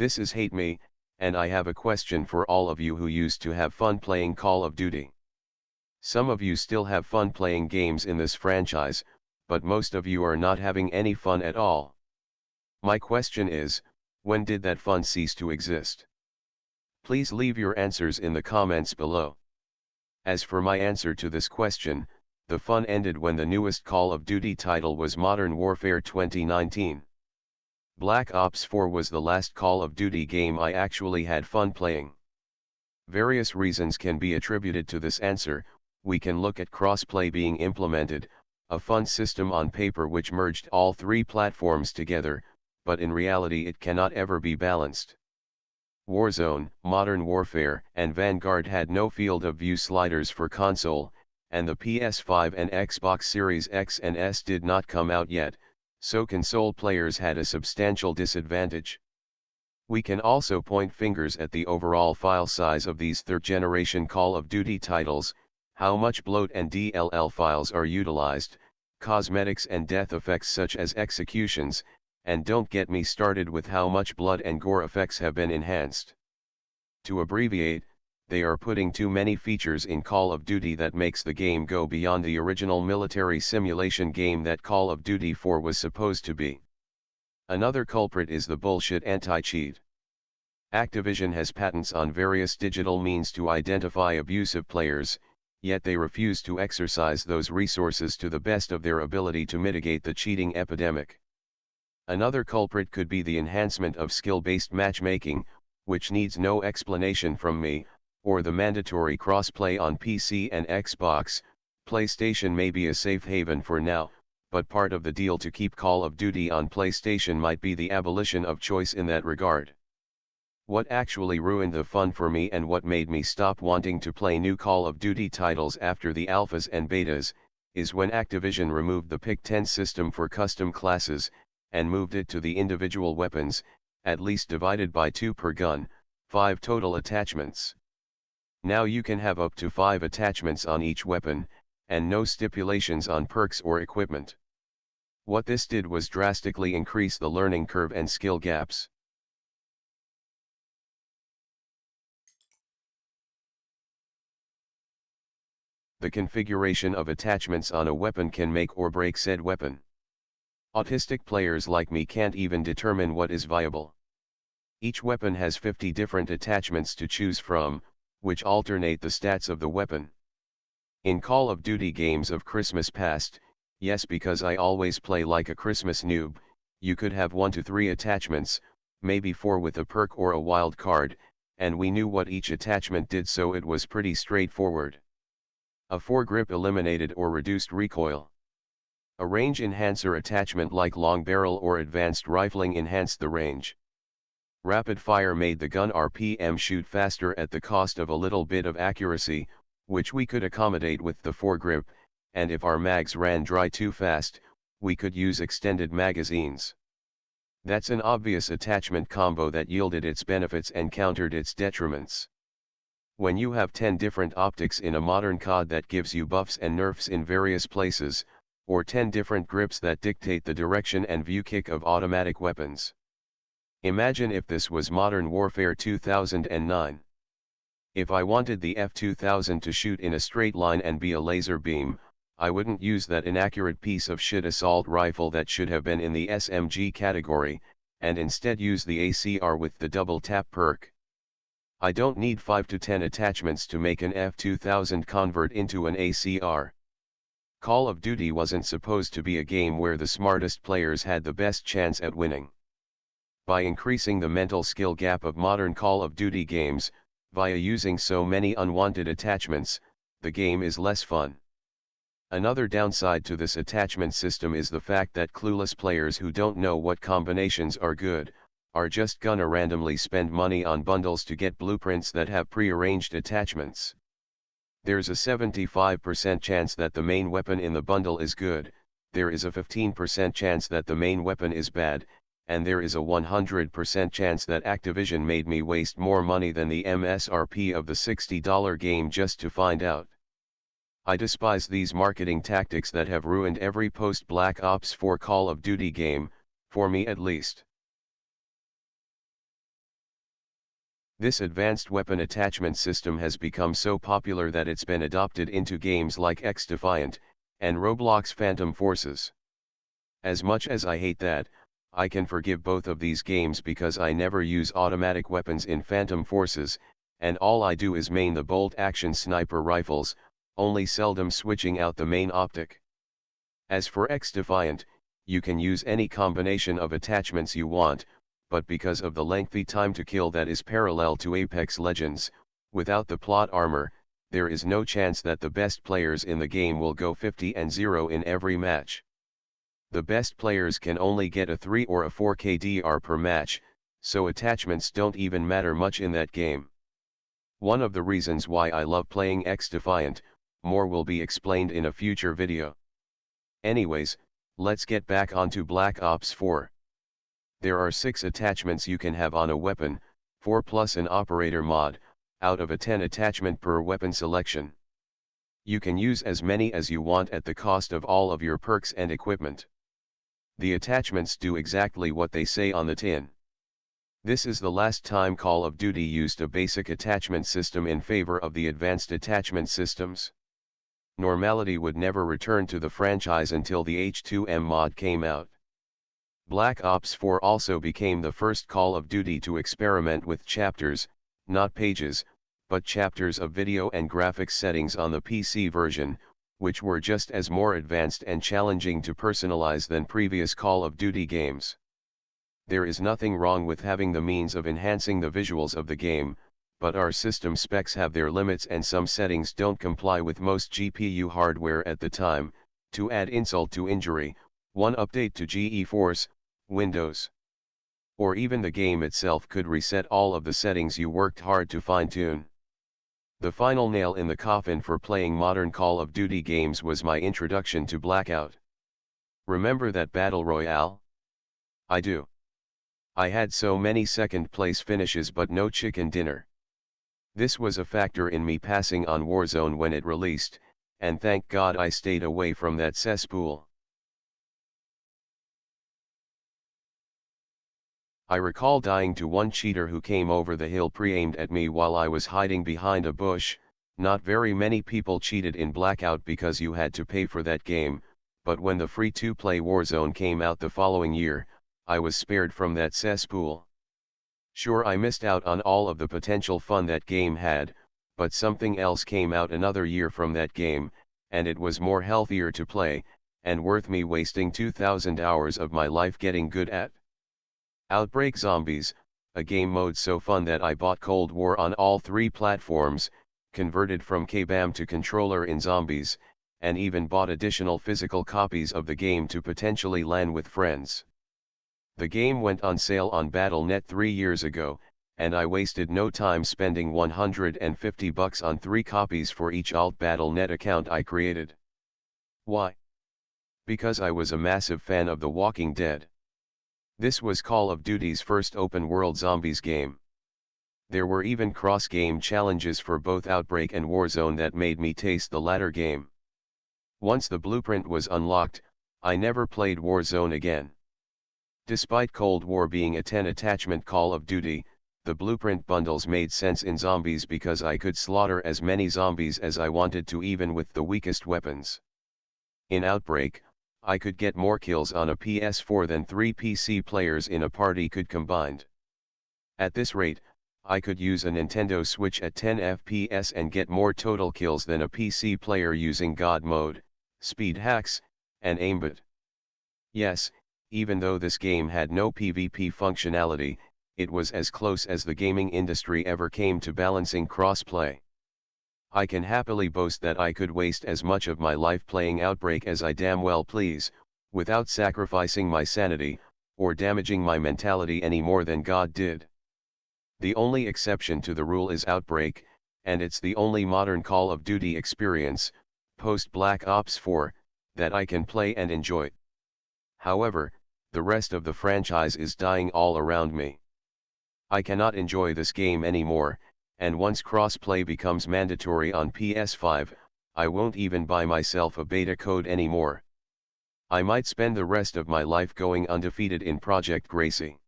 This is Hate Me, and I have a question for all of you who used to have fun playing Call of Duty. Some of you still have fun playing games in this franchise, but most of you are not having any fun at all. My question is, when did that fun cease to exist? Please leave your answers in the comments below. As for my answer to this question, the fun ended when the newest Call of Duty title was Modern Warfare 2019. Black Ops 4 was the last Call of Duty game I actually had fun playing. Various reasons can be attributed to this answer. We can look at crossplay being implemented, a fun system on paper which merged all three platforms together, but in reality it cannot ever be balanced. Warzone, Modern Warfare, and Vanguard had no field of view sliders for console, and the PS5 and Xbox Series X and S did not come out yet, so console players had a substantial disadvantage. We can also point fingers at the overall file size of these third-generation Call of Duty titles, how much bloat and DLL files are utilized, cosmetics and death effects such as executions, and don't get me started with how much blood and gore effects have been enhanced. To abbreviate, they are putting too many features in Call of Duty that makes the game go beyond the original military simulation game that Call of Duty 4 was supposed to be. Another culprit is the bullshit anti-cheat. Activision has patents on various digital means to identify abusive players, yet they refuse to exercise those resources to the best of their ability to mitigate the cheating epidemic. Another culprit could be the enhancement of skill-based matchmaking, which needs no explanation from me, or the mandatory cross-play on PC and Xbox. PlayStation may be a safe haven for now, but part of the deal to keep Call of Duty on PlayStation might be the abolition of choice in that regard. What actually ruined the fun for me and what made me stop wanting to play new Call of Duty titles after the alphas and betas, is when Activision removed the Pick 10 system for custom classes, and moved it to the individual weapons, at least divided by 2 per gun, 5 total attachments. Now you can have up to 5 attachments on each weapon, and no stipulations on perks or equipment. What this did was drastically increase the learning curve and skill gaps. The configuration of attachments on a weapon can make or break said weapon. Autistic players like me can't even determine what is viable. Each weapon has 50 different attachments to choose from, which alternate the stats of the weapon. In Call of Duty games of Christmas past, yes, because I always play like a Christmas noob, you could have 1 to 3 attachments, maybe 4 with a perk or a wild card, and we knew what each attachment did, so it was pretty straightforward. A foregrip eliminated or reduced recoil. A range enhancer attachment like long barrel or advanced rifling enhanced the range. Rapid fire made the gun RPM shoot faster at the cost of a little bit of accuracy, which we could accommodate with the foregrip, and if our mags ran dry too fast, we could use extended magazines. That's an obvious attachment combo that yielded its benefits and countered its detriments. When you have 10 different optics in a modern COD that gives you buffs and nerfs in various places, or 10 different grips that dictate the direction and view kick of automatic weapons. Imagine if this was Modern Warfare 2009. If I wanted the F2000 to shoot in a straight line and be a laser beam, I wouldn't use that inaccurate piece of shit assault rifle that should have been in the SMG category, and instead use the ACR with the double tap perk. I don't need 5 to 10 attachments to make an F2000 convert into an ACR. Call of Duty wasn't supposed to be a game where the smartest players had the best chance at winning. By increasing the mental skill gap of modern Call of Duty games, via using so many unwanted attachments, the game is less fun. Another downside to this attachment system is the fact that clueless players who don't know what combinations are good, are just gonna randomly spend money on bundles to get blueprints that have pre-arranged attachments. There's a 75% chance that the main weapon in the bundle is good, there is a 15% chance that the main weapon is bad, and there is a 100% chance that Activision made me waste more money than the MSRP of the $60 game just to find out. I despise these marketing tactics that have ruined every post-Black Ops 4 Call of Duty game, for me at least. This advanced weapon attachment system has become so popular that it's been adopted into games like X-Defiant, and Roblox Phantom Forces. As much as I hate that, I can forgive both of these games because I never use automatic weapons in Phantom Forces, and all I do is main the bolt-action sniper rifles, only seldom switching out the main optic. As for X-Defiant, you can use any combination of attachments you want, but because of the lengthy time to kill that is parallel to Apex Legends, without the plot armor, there is no chance that the best players in the game will go 50-0 in every match. The best players can only get a 3 or a 4 KDR per match, so attachments don't even matter much in that game. One of the reasons why I love playing X-Defiant, more will be explained in a future video. Anyways, let's get back onto Black Ops 4. There are 6 attachments you can have on a weapon, 4 plus an operator mod, out of a 10 attachment per weapon selection. You can use as many as you want at the cost of all of your perks and equipment. The attachments do exactly what they say on the tin. This is the last time Call of Duty used a basic attachment system in favor of the advanced attachment systems. Normality would never return to the franchise until the H2M mod came out. Black Ops 4 also became the first Call of Duty to experiment with chapters, not pages, but chapters of video and graphics settings on the PC version, which were just as more advanced and challenging to personalize than previous Call of Duty games. There is nothing wrong with having the means of enhancing the visuals of the game, but our system specs have their limits and some settings don't comply with most GPU hardware at the time. To add insult to injury, one update to GeForce, Windows, or even the game itself could reset all of the settings you worked hard to fine-tune. The final nail in the coffin for playing modern Call of Duty games was my introduction to Blackout. Remember that Battle Royale? I do. I had so many second place finishes but no chicken dinner. This was a factor in me passing on Warzone when it released, and thank God I stayed away from that cesspool. I recall dying to one cheater who came over the hill pre-aimed at me while I was hiding behind a bush. Not very many people cheated in Blackout because you had to pay for that game, but when the free-to-play Warzone came out the following year, I was spared from that cesspool. Sure, I missed out on all of the potential fun that game had, but something else came out another year from that game, and it was more healthier to play, and worth me wasting 2,000 hours of my life getting good at. Outbreak Zombies, a game mode so fun that I bought Cold War on all 3 platforms, converted from KBAM to controller in Zombies, and even bought additional physical copies of the game to potentially LAN with friends. The game went on sale on Battle.net 3 years ago, and I wasted no time spending $150 on 3 copies for each alt Battle.net account I created. Why? Because I was a massive fan of The Walking Dead. This was Call of Duty's first open-world zombies game. There were even cross-game challenges for both Outbreak and Warzone that made me taste the latter game. Once the blueprint was unlocked, I never played Warzone again. Despite Cold War being a 10 attachment Call of Duty, the blueprint bundles made sense in Zombies because I could slaughter as many zombies as I wanted to even with the weakest weapons. In Outbreak, I could get more kills on a PS4 than 3 PC players in a party could combined. At this rate, I could use a Nintendo Switch at 10 FPS and get more total kills than a PC player using God mode, speed hacks, and aimbot. Yes, even though this game had no PvP functionality, it was as close as the gaming industry ever came to balancing crossplay. I can happily boast that I could waste as much of my life playing Outbreak as I damn well please, without sacrificing my sanity, or damaging my mentality any more than God did. The only exception to the rule is Outbreak, and it's the only modern Call of Duty experience, post Black Ops 4, that I can play and enjoy. However, the rest of the franchise is dying all around me. I cannot enjoy this game anymore, and once cross-play becomes mandatory on PS5, I won't even buy myself a beta code anymore. I might spend the rest of my life going undefeated in Project Gracie.